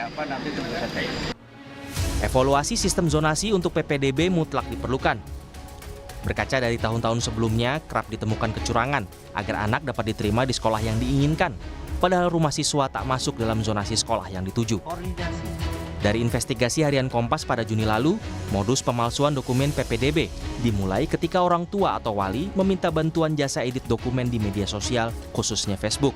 apa nanti tunggu saja ya. Evaluasi sistem zonasi untuk PPDB mutlak diperlukan. Berkaca dari tahun-tahun sebelumnya, kerap ditemukan kecurangan agar anak dapat diterima di sekolah yang diinginkan, padahal rumah siswa tak masuk dalam zonasi sekolah yang dituju. Dari investigasi harian Kompas pada Juni lalu, modus pemalsuan dokumen PPDB dimulai ketika orang tua atau wali meminta bantuan jasa edit dokumen di media sosial, khususnya Facebook.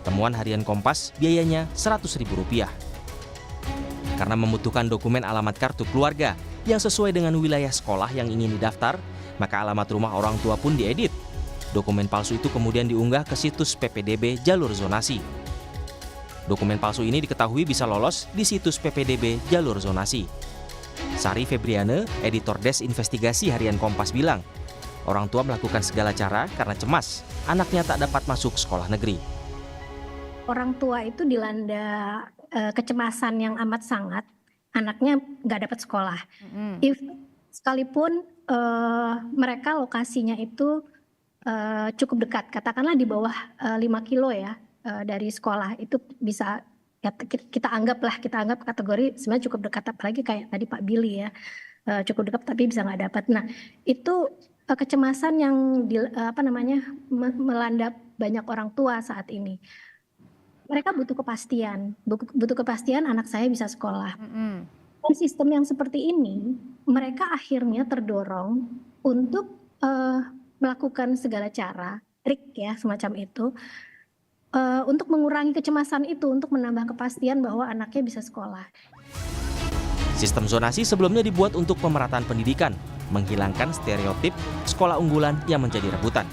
Temuan harian Kompas biayanya Rp100.000. Karena membutuhkan dokumen alamat kartu keluarga yang sesuai dengan wilayah sekolah yang ingin didaftar, maka alamat rumah orang tua pun diedit. Dokumen palsu itu kemudian diunggah ke situs PPDB jalur zonasi. Dokumen palsu ini diketahui bisa lolos di situs PPDB jalur zonasi. Sari Febriane, editor Des Investigasi Harian Kompas bilang, orang tua melakukan segala cara karena cemas anaknya tak dapat masuk sekolah negeri. Orang tua itu dilanda kecemasan yang amat sangat, anaknya nggak dapat sekolah. Sekalipun mereka lokasinya itu cukup dekat, katakanlah di bawah 5 kilo ya dari sekolah, itu bisa ya, kita anggap kategori sebenarnya cukup dekat, apalagi kayak tadi Pak Billy ya, cukup dekat tapi bisa nggak dapat. Nah itu kecemasan yang melanda banyak orang tua saat ini. Mereka butuh kepastian anak saya bisa sekolah. Dan sistem yang seperti ini, mereka akhirnya terdorong untuk melakukan segala cara, trik ya semacam itu, untuk mengurangi kecemasan itu, untuk menambah kepastian bahwa anaknya bisa sekolah. Sistem zonasi sebelumnya dibuat untuk pemerataan pendidikan, menghilangkan stereotip sekolah unggulan yang menjadi rebutan.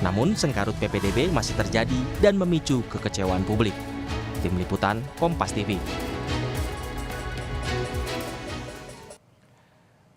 Namun, sengkarut PPDB masih terjadi dan memicu kekecewaan publik. Tim Liputan, Kompas TV.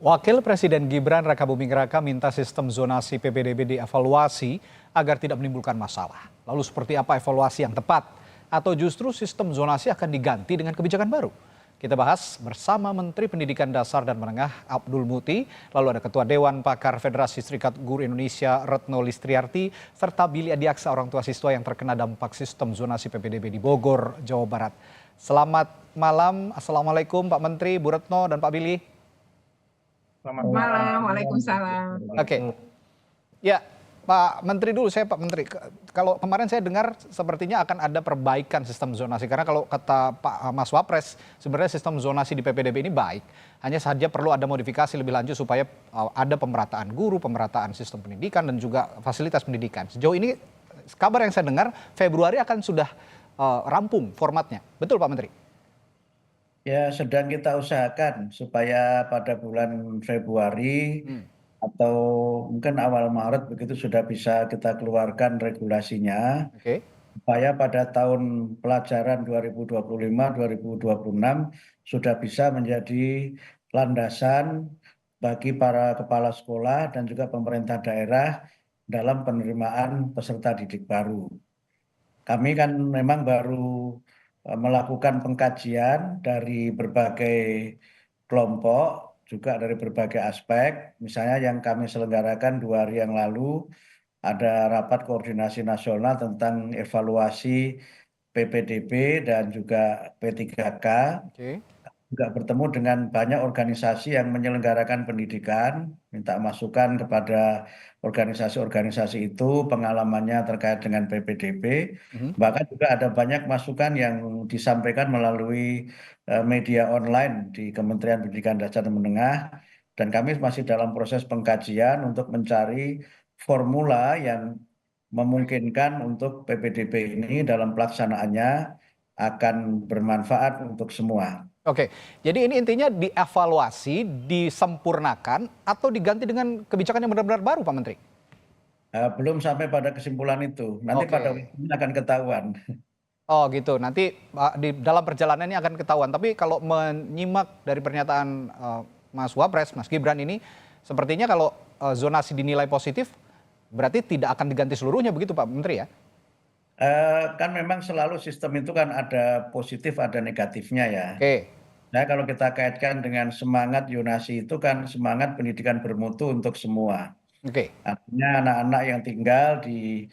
Wakil Presiden Gibran Rakabuming Raka minta sistem zonasi PPDB dievaluasi agar tidak menimbulkan masalah. Lalu seperti apa evaluasi yang tepat? Atau justru sistem zonasi akan diganti dengan kebijakan baru? Kita bahas bersama Menteri Pendidikan Dasar dan Menengah Abdul Muti, lalu ada Ketua Dewan Pakar Federasi Serikat Guru Indonesia Retno Listriarti, serta Billy Adiaksa, orang tua siswa yang terkena dampak sistem zonasi PPDB di Bogor, Jawa Barat. Selamat malam, Assalamualaikum Pak Menteri, Bu Retno dan Pak Billy. Selamat malam, waalaikumsalam. Oke, ya Pak Menteri dulu, saya Pak Menteri. Kalau kemarin saya dengar sepertinya akan ada perbaikan sistem zonasi. Karena kalau kata Pak Mas Wapres, sebenarnya sistem zonasi di PPDB ini baik. Hanya saja perlu ada modifikasi lebih lanjut supaya ada pemerataan guru, pemerataan sistem pendidikan, dan juga fasilitas pendidikan. Sejauh ini kabar yang saya dengar, Februari akan sudah rampung formatnya. Betul Pak Menteri? Ya, sedang kita usahakan supaya pada bulan Februari atau mungkin awal Maret begitu sudah bisa kita keluarkan regulasinya. Oke. Supaya pada tahun pelajaran 2025-2026 sudah bisa menjadi landasan bagi para kepala sekolah dan juga pemerintah daerah dalam penerimaan peserta didik baru. Kami kan memang baru melakukan pengkajian dari berbagai kelompok, juga dari berbagai aspek. Misalnya yang kami selenggarakan 2 hari yang lalu, ada rapat koordinasi nasional tentang evaluasi PPDB dan juga P3K. Oke. Juga bertemu dengan banyak organisasi yang menyelenggarakan pendidikan, minta masukan kepada organisasi-organisasi itu, pengalamannya terkait dengan PPDB. Bahkan juga ada banyak masukan yang disampaikan melalui media online di Kementerian Pendidikan Dasar dan Menengah. Dan kami masih dalam proses pengkajian untuk mencari formula yang memungkinkan untuk PPDB ini dalam pelaksanaannya akan bermanfaat untuk semua. Oke, jadi ini intinya dievaluasi, disempurnakan, atau diganti dengan kebijakan yang benar-benar baru, Pak Menteri? Belum sampai pada kesimpulan itu. Nanti pada waktunya akan ketahuan. Oh gitu, nanti di dalam perjalanan ini akan ketahuan. Tapi kalau menyimak dari pernyataan Mas Wapres, Mas Gibran ini, sepertinya kalau zonasi dinilai positif, berarti tidak akan diganti seluruhnya begitu Pak Menteri ya? Kan memang selalu sistem itu kan ada positif, ada negatifnya ya. Oke. Nah kalau kita kaitkan dengan semangat Yonasi itu kan semangat pendidikan bermutu untuk semua. Oke. Artinya anak-anak yang tinggal di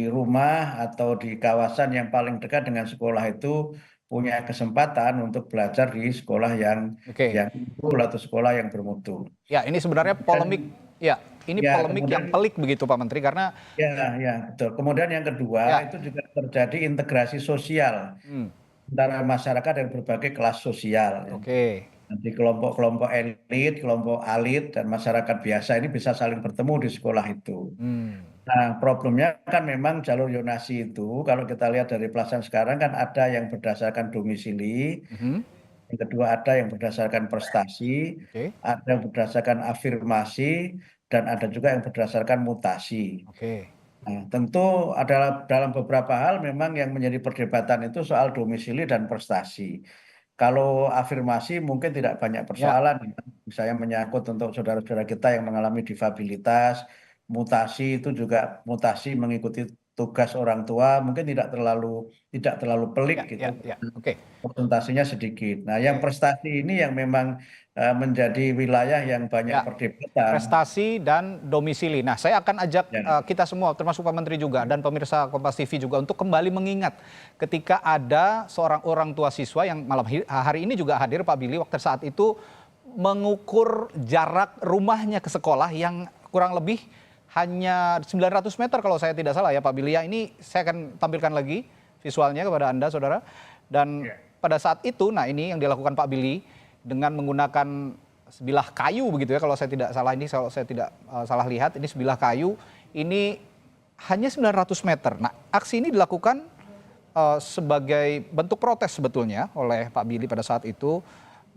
rumah atau di kawasan yang paling dekat dengan sekolah itu punya kesempatan untuk belajar di sekolah yang Oke. unggul atau sekolah yang bermutu. Ya, ini sebenarnya polemik. Dan Ya, ini ya polemik yang kemudian pelik begitu Pak Menteri karena ya betul. Kemudian yang kedua ya, itu juga terjadi integrasi sosial hmm, antara masyarakat dari berbagai kelas sosial. Ya. oke. Nanti kelompok-kelompok elit, kelompok alit, dan masyarakat biasa ini bisa saling bertemu di sekolah itu. Hmm, Nah, problemnya kan memang jalur zonasi itu, kalau kita lihat dari pelaksanaan sekarang kan ada yang berdasarkan domisili, mhm, yang kedua ada yang berdasarkan prestasi, oke, ada yang berdasarkan afirmasi, dan ada juga yang berdasarkan mutasi. oke. Nah, tentu adalah dalam beberapa hal memang yang menjadi perdebatan itu soal domisili dan prestasi. Kalau afirmasi mungkin tidak banyak Ya, persoalan, ya. Misalnya menyangkut untuk saudara-saudara kita yang mengalami difabilitas, mutasi itu juga mutasi mengikuti tugas orang tua, mungkin tidak terlalu pelik gitu, ya, oke, presentasinya sedikit. Nah, yang oke. prestasi ini yang memang menjadi wilayah yang banyak Ya, perdebatan. prestasi dan domisili. Nah, saya akan ajak Ya, kita semua, termasuk Pak Menteri juga dan pemirsa Kompas TV juga untuk kembali mengingat ketika ada seorang orang tua siswa yang malam hari ini juga hadir Pak Billy waktu saat itu mengukur jarak rumahnya ke sekolah yang kurang lebih hanya 900 meter kalau saya tidak salah ya Pak Billy. Ya, ini saya akan tampilkan lagi visualnya kepada Anda Saudara. Dan pada saat itu, nah ini yang dilakukan Pak Billy dengan menggunakan sebilah kayu begitu ya kalau saya tidak salah, ini kalau saya tidak salah lihat ini sebilah kayu ini hanya 900 meter. Nah, aksi ini dilakukan sebagai bentuk protes sebetulnya oleh Pak Billy pada saat itu,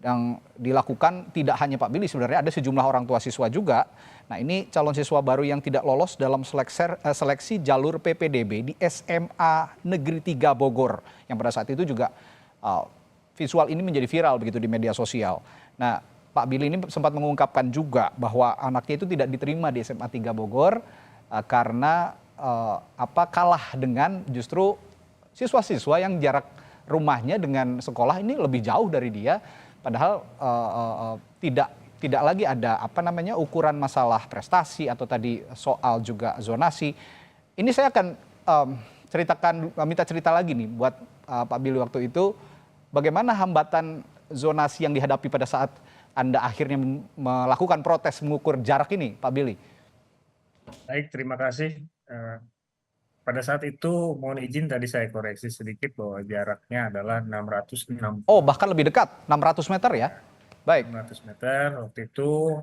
yang dilakukan tidak hanya Pak Billy, sebenarnya ada sejumlah orang tua siswa juga. Nah, ini calon siswa baru yang tidak lolos dalam seleksi jalur PPDB di SMA Negeri 3 Bogor, yang pada saat itu juga visual ini menjadi viral begitu di media sosial. Nah, Pak Billy ini sempat mengungkapkan juga bahwa anaknya itu tidak diterima di SMA 3 Bogor karena kalah dengan justru siswa-siswa yang jarak rumahnya dengan sekolah ini lebih jauh dari dia, padahal tidak lagi ada ukuran masalah prestasi atau tadi soal juga zonasi. Ini saya akan minta cerita lagi nih buat Pak Billy waktu itu, bagaimana hambatan zonasi yang dihadapi pada saat Anda akhirnya melakukan protes mengukur jarak ini, Pak Billy? Baik, terima kasih. Pada saat itu mohon izin tadi saya koreksi sedikit bahwa jaraknya adalah 660 Oh, bahkan lebih dekat, 600 meter ya? Baik. meter. Waktu itu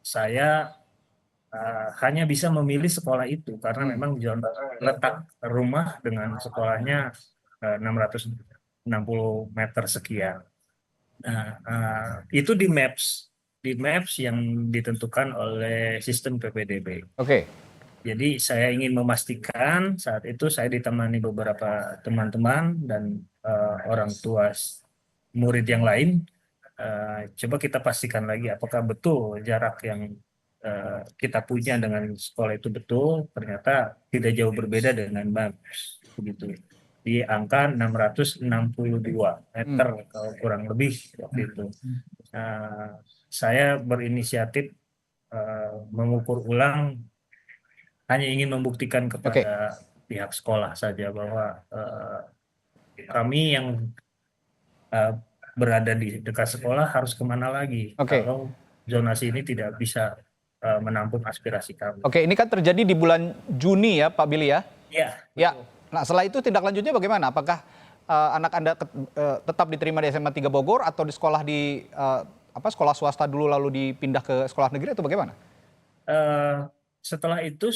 saya hanya bisa memilih sekolah itu karena memang letak rumah dengan sekolahnya 660 meter sekian. Nah, itu di maps yang ditentukan oleh sistem PPDB. Oke. Jadi saya ingin memastikan saat itu saya ditemani beberapa teman-teman dan orang tua murid yang lain. Coba kita pastikan lagi apakah betul jarak yang kita punya dengan sekolah itu betul. Ternyata tidak jauh berbeda dengan maps begitu. Di angka 662 meter kurang lebih waktu itu. Saya berinisiatif mengukur ulang, hanya ingin membuktikan kepada pihak sekolah saja bahwa kami yang berada di dekat sekolah harus kemana lagi kalau zonasi ini tidak bisa menampung aspirasi kami. Oke, ini kan terjadi di bulan Juni ya Pak Billy ya? Iya. Ya. Nah, setelah itu tindak lanjutnya bagaimana? Apakah anak Anda tetap diterima di SMA 3 Bogor atau di sekolah di sekolah swasta dulu lalu dipindah ke sekolah negeri atau bagaimana? Setelah itu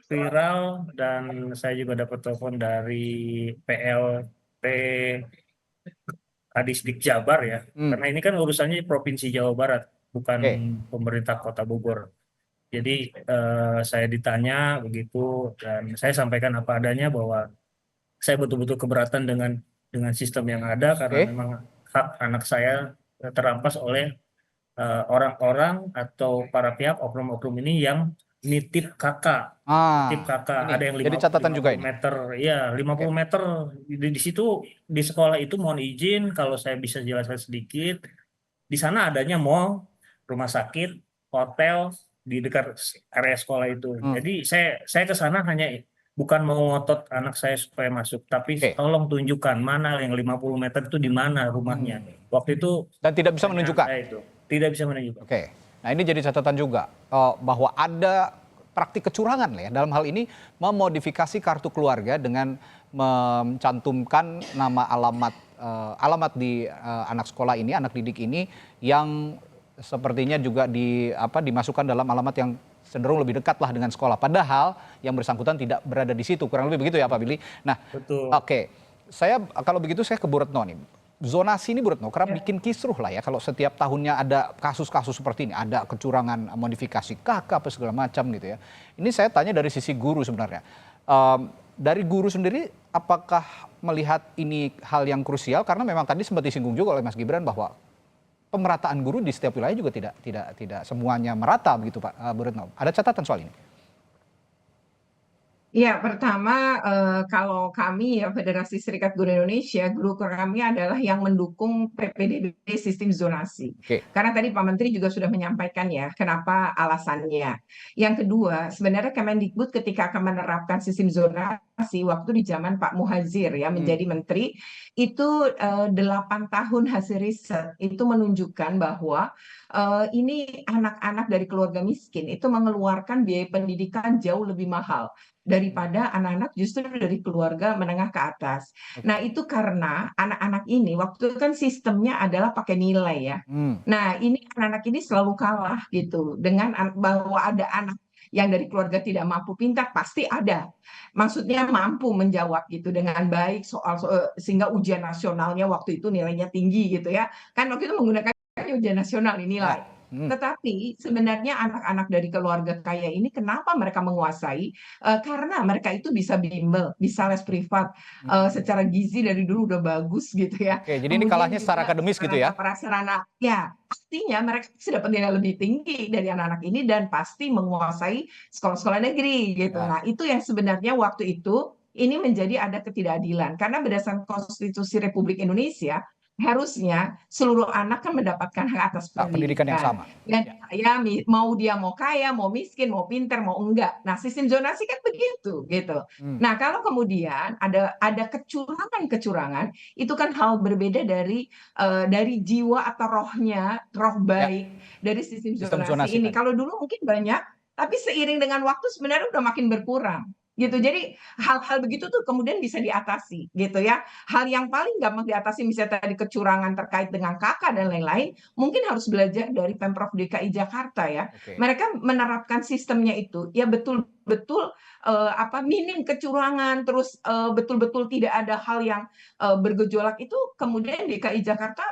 viral dan saya juga dapat telepon dari PLT Kadisdik Jabar ya, karena ini kan urusannya Provinsi Jawa Barat, bukan pemerintah Kota Bogor. Jadi saya ditanya begitu dan saya sampaikan apa adanya bahwa saya betul-betul keberatan dengan sistem yang ada karena memang hak anak saya terampas oleh orang-orang atau para pihak oknum-oknum ini yang nitip kakak. Ada yang 50 meter, ya 50 meter di situ di sekolah itu. Mohon izin kalau saya bisa jelaskan sedikit, di sana adanya mall, rumah sakit, hotel di dekat area sekolah itu. Jadi saya ke sana hanya bukan mau ngotot anak saya supaya masuk, tapi Oke. tolong tunjukkan mana yang 50 meter itu di mana rumahnya. Waktu itu Dan tidak bisa pertanyaan menunjukkan. saya itu tidak bisa menunjukkan. Oke. Nah, ini jadi catatan juga bahwa ada praktik kecurangan lah ya dalam hal ini memodifikasi kartu keluarga dengan mencantumkan nama alamat di anak sekolah ini, anak didik ini yang sepertinya juga dimasukkan dalam alamat yang cenderung lebih dekat lah dengan sekolah. Padahal yang bersangkutan tidak berada di situ. Kurang lebih begitu ya Pak Billy. Nah, Betul. oke. Kalau begitu saya ke Bu Retno nih. Zonasi ini Bu Retno kerap bikin kisruh lah ya kalau setiap tahunnya ada kasus-kasus seperti ini, ada kecurangan modifikasi KK apa segala macam gitu ya. Ini saya tanya dari sisi guru sebenarnya. Dari guru sendiri apakah melihat ini hal yang krusial karena memang tadi sempat disinggung juga oleh Mas Gibran bahwa pemerataan guru di setiap wilayah juga tidak semuanya merata begitu Pak Bu Retno. Ada catatan soal ini? Ya, pertama kalau kami ya Federasi Serikat Guru Indonesia, guru kami adalah yang mendukung PPDB sistem zonasi. Oke. Karena tadi Pak Menteri juga sudah menyampaikan ya kenapa alasannya. Yang kedua, sebenarnya Kemendikbud ketika akan menerapkan sistem zonasi waktu di zaman Pak Muhadzir ya menjadi menteri, itu 8 tahun hasil riset itu menunjukkan bahwa ini anak-anak dari keluarga miskin itu mengeluarkan biaya pendidikan jauh lebih mahal daripada anak-anak justru dari keluarga menengah ke atas. Nah, itu karena anak-anak ini waktu itu kan sistemnya adalah pakai nilai ya. Nah, ini anak-anak ini selalu kalah gitu dengan bahwa ada anak yang dari keluarga tidak mampu pintar pasti ada. Maksudnya mampu menjawab gitu dengan baik soal sehingga ujian nasionalnya waktu itu nilainya tinggi gitu ya. Kan waktu itu menggunakan ujian nasional nilai. Tetapi sebenarnya anak-anak dari keluarga kaya ini kenapa mereka menguasai? Karena mereka itu bisa bimbel, bisa les privat, secara gizi dari dulu udah bagus gitu ya. Oke, jadi ini kalahnya secara akademis gitu ya? Prasarana, ya pastinya mereka sudah nilai lebih tinggi dari anak-anak ini dan pasti menguasai sekolah-sekolah negeri gitu. Nah, itu yang sebenarnya waktu itu ini menjadi ada ketidakadilan karena berdasarkan Konstitusi Republik Indonesia harusnya seluruh anak kan mendapatkan hak atas pendidikan yang sama. Dan ya mau dia mau kaya, mau miskin, mau pinter, mau enggak. Nah, sistem zonasi kan begitu gitu. Nah, kalau kemudian ada kecurangan, itu kan hal berbeda dari jiwa atau roh baik dari sistem zonasi ini. Kalau dulu mungkin banyak, tapi seiring dengan waktu sebenarnya udah makin berkurang. Gitu. Jadi hal-hal begitu tuh kemudian bisa diatasi gitu ya. Hal yang paling gampang diatasi misalnya tadi kecurangan terkait dengan KK dan lain-lain, mungkin harus belajar dari Pemprov DKI Jakarta ya. Mereka menerapkan sistemnya itu ya betul-betul minim kecurangan, terus betul-betul tidak ada hal yang bergejolak itu kemudian DKI Jakarta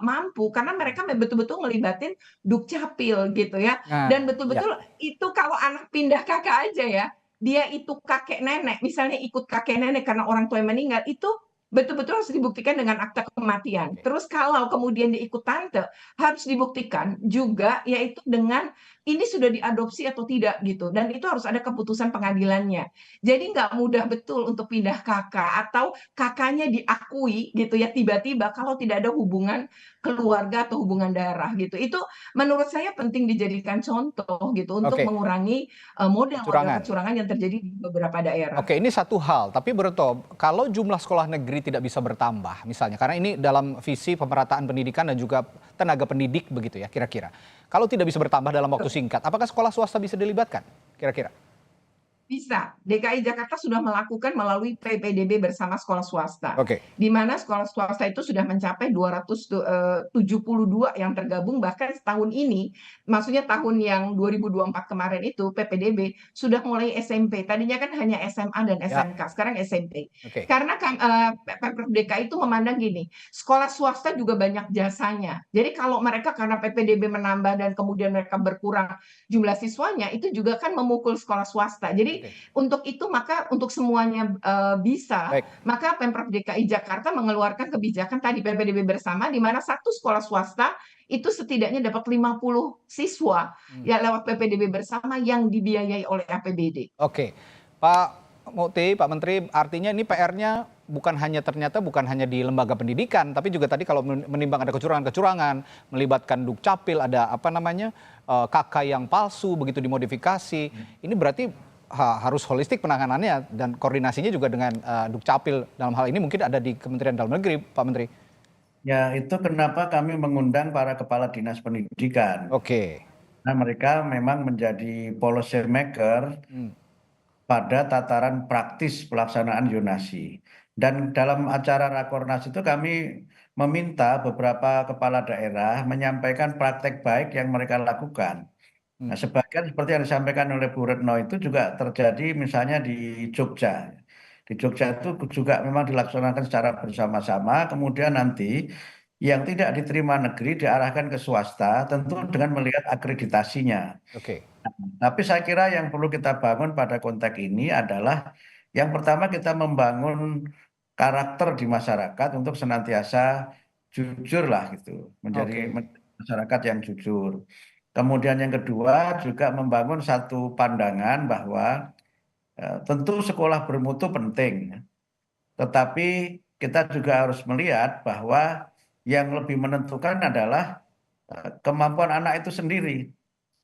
mampu karena mereka betul-betul ngelibatin Dukcapil gitu ya. Dan betul-betul itu kalau anak pindah KK aja ya, dia itu kakek nenek, misalnya ikut kakek nenek karena orang tua yang meninggal, itu betul-betul harus dibuktikan dengan akta kematian. Terus kalau kemudian dia ikut tante, harus dibuktikan juga yaitu dengan ini sudah diadopsi atau tidak gitu. Dan itu harus ada keputusan pengadilannya. Jadi nggak mudah betul untuk pindah kakak atau kakaknya diakui gitu ya tiba-tiba kalau tidak ada hubungan keluarga atau hubungan darah gitu. Itu menurut saya penting dijadikan contoh gitu untuk mengurangi model kecurangan yang terjadi di beberapa daerah. Oke, ini satu hal. Tapi Berto, kalau jumlah sekolah negeri tidak bisa bertambah misalnya, karena ini dalam visi pemerataan pendidikan dan juga tenaga pendidik begitu ya kira-kira. Kalau tidak bisa bertambah dalam waktu singkat, apakah sekolah swasta bisa dilibatkan kira-kira? Bisa. DKI Jakarta sudah melakukan melalui PPDB bersama sekolah swasta. Di mana sekolah swasta itu sudah mencapai 272 yang tergabung, bahkan tahun ini, maksudnya tahun yang 2024 kemarin itu PPDB sudah mulai SMP. Tadinya kan hanya SMA dan SMK, sekarang SMP. Karena Pemprov DKI itu memandang gini, sekolah swasta juga banyak jasanya. Jadi kalau mereka karena PPDB menambah dan kemudian mereka berkurang jumlah siswanya, itu juga kan memukul sekolah swasta. Jadi untuk itu maka untuk semuanya bisa, maka Pemprov DKI Jakarta mengeluarkan kebijakan tadi PPDB bersama di mana satu sekolah swasta itu setidaknya dapat 50 siswa ya lewat PPDB bersama yang dibiayai oleh APBD. Oke. Pak Mukti, Pak Menteri, artinya ini PR-nya bukan hanya di lembaga pendidikan, tapi juga tadi kalau menimbang ada kecurangan-kecurangan, melibatkan Dukcapil, ada KK yang palsu begitu dimodifikasi. Ini berarti harus holistik penanganannya dan koordinasinya juga dengan Dukcapil dalam hal ini mungkin ada di Kementerian Dalam Negeri, Pak Menteri. Ya, itu kenapa kami mengundang para kepala dinas pendidikan. Oke. Nah, mereka memang menjadi policy maker pada tataran praktis pelaksanaan zonasi. Dan dalam acara Rakornas itu kami meminta beberapa kepala daerah menyampaikan praktek baik yang mereka lakukan. Nah, sebagian seperti yang disampaikan oleh Bu Retno itu juga terjadi misalnya di Jogja. Di Jogja itu juga memang dilaksanakan secara bersama-sama, kemudian nanti yang tidak diterima negeri diarahkan ke swasta, tentu dengan melihat akreditasinya. Oke. Tapi saya kira yang perlu kita bangun pada konteks ini adalah yang pertama kita membangun karakter di masyarakat untuk senantiasa jujur lah gitu, menjadi masyarakat yang jujur. Kemudian yang kedua juga membangun satu pandangan bahwa tentu sekolah bermutu penting, tetapi kita juga harus melihat bahwa yang lebih menentukan adalah kemampuan anak itu sendiri.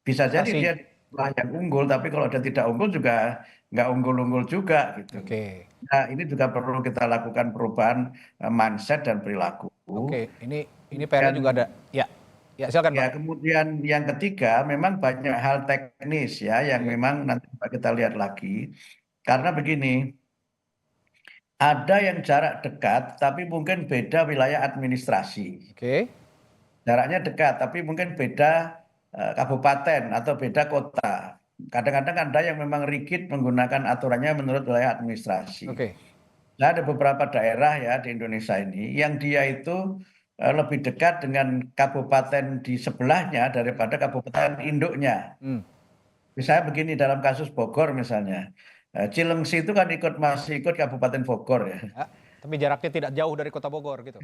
Bisa jadi dia yang unggul, tapi kalau dia tidak unggul juga nggak unggul-unggul juga gitu. Oke. Nah, ini juga perlu kita lakukan perubahan mindset dan perilaku. Oke, ini PR-nya juga ada. Ya, ya silakan Pak. Ya, kemudian yang ketiga memang banyak hal teknis ya yang memang nanti kita lihat lagi. Karena begini, ada yang jarak dekat tapi mungkin beda wilayah administrasi. Oke. Jaraknya dekat tapi mungkin beda kabupaten atau beda kota. Kadang-kadang ada yang memang rigid menggunakan aturannya menurut wilayah administrasi. Oke. Nah, ada beberapa daerah ya di Indonesia ini yang dia itu lebih dekat dengan kabupaten di sebelahnya daripada kabupaten induknya. Misalnya begini dalam kasus Bogor misalnya, Cilengsi itu kan masih ikut Kabupaten Bogor ya. Ya, tapi jaraknya tidak jauh dari Kota Bogor gitu.